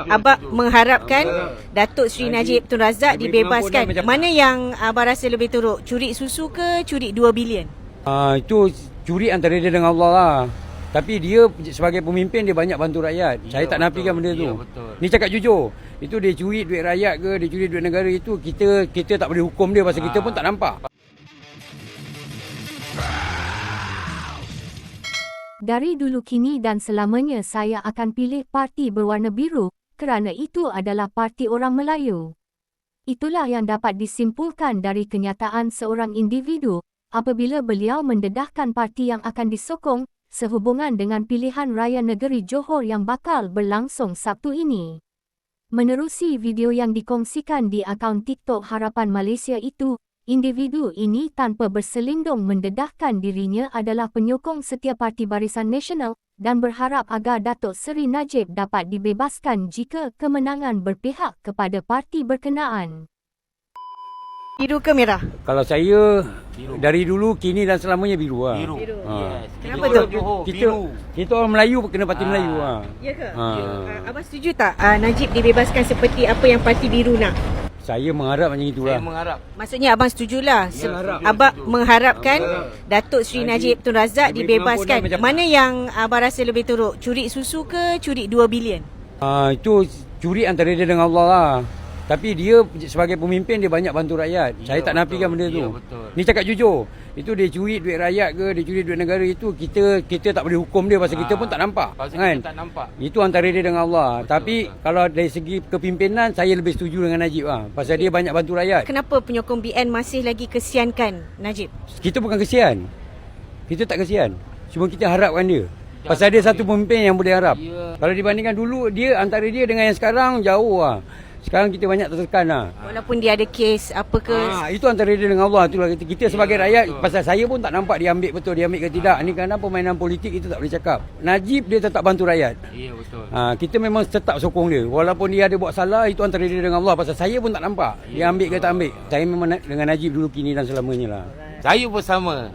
Abang mengharapkan Datuk Seri Najib Tun Razak dibebaskan. Mana yang abang rasa lebih teruk? Curi susu ke curi 2 bilion? Itu curi antara dia dengan Allah lah. Tapi dia sebagai pemimpin dia banyak bantu rakyat. Saya tak nafikan benda tu. Ni cakap jujur. Itu dia curi duit rakyat ke, dia curi duit negara itu kita tak boleh hukum dia pasal kita pun tak nampak. Dari dulu kini dan selamanya saya akan pilih parti berwarna biru kerana itu adalah parti orang Melayu. Itulah yang dapat disimpulkan dari kenyataan seorang individu apabila beliau mendedahkan parti yang akan disokong sehubungan dengan pilihan raya negeri Johor yang bakal berlangsung Sabtu ini. Menerusi video yang dikongsikan di akaun TikTok Harapan Malaysia itu, individu ini tanpa berselindung mendedahkan dirinya adalah penyokong setia Parti Barisan Nasional dan berharap agar Datuk Seri Najib dapat dibebaskan jika kemenangan berpihak kepada parti berkenaan. Biru ke merah? Kalau saya dari dulu kini dan selamanya biru lah. Biru. Yes. Kenapa tu? Kita orang Melayu kena parti Melayu lah. Ya ke? Abang setuju tak Najib dibebaskan seperti apa yang parti biru nak? Saya mengharap macam itulah. Saya mengharap. Maksudnya abang setujulah. Abang mengharapkan Datuk Seri Najib Tun Razak dibebaskan. Mana yang abang rasa lebih teruk? Curi susu ke curi 2 bilion? Itu curi antara dia dengan Allah lah. Tapi dia sebagai pemimpin dia banyak bantu rakyat. Saya tak nafikan benda tu. Ni cakap jujur. Itu dia curi duit rakyat ke, dia curi duit negara itu kita tak boleh hukum dia pasal kita pun tak nampak. Kan? Kita tak nampak. Itu antara dia dengan Allah. Tapi kalau dari segi kepimpinan saya lebih setuju dengan Najib lah. Pasal dia banyak bantu rakyat. Kenapa penyokong BN masih lagi kesiankan Najib? Kita bukan kesian. Kita tak kesian. Cuma kita harapkan dia. Pasal dia satu pemimpin yang boleh harap. Kalau dibandingkan dulu, dia antara dia dengan yang sekarang jauh lah. Sekarang kita banyak tertekan lah. Walaupun dia ada kes apa ke. Itu antara dia dengan Allah. Itulah kita sebagai rakyat. Pasal saya pun tak nampak dia ambil betul, dia ambil ke tidak. Ini kerana permainan politik kita tak boleh cakap. Najib dia tetap bantu rakyat. Ya betul. Kita memang tetap sokong dia. Walaupun dia ada buat salah, itu antara dia dengan Allah. Pasal saya pun tak nampak dia ambil ke tak ambil. Saya memang dengan Najib dulu, kini dan selamanya lah. Saya pun sama.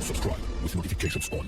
Subscribe with notifications on.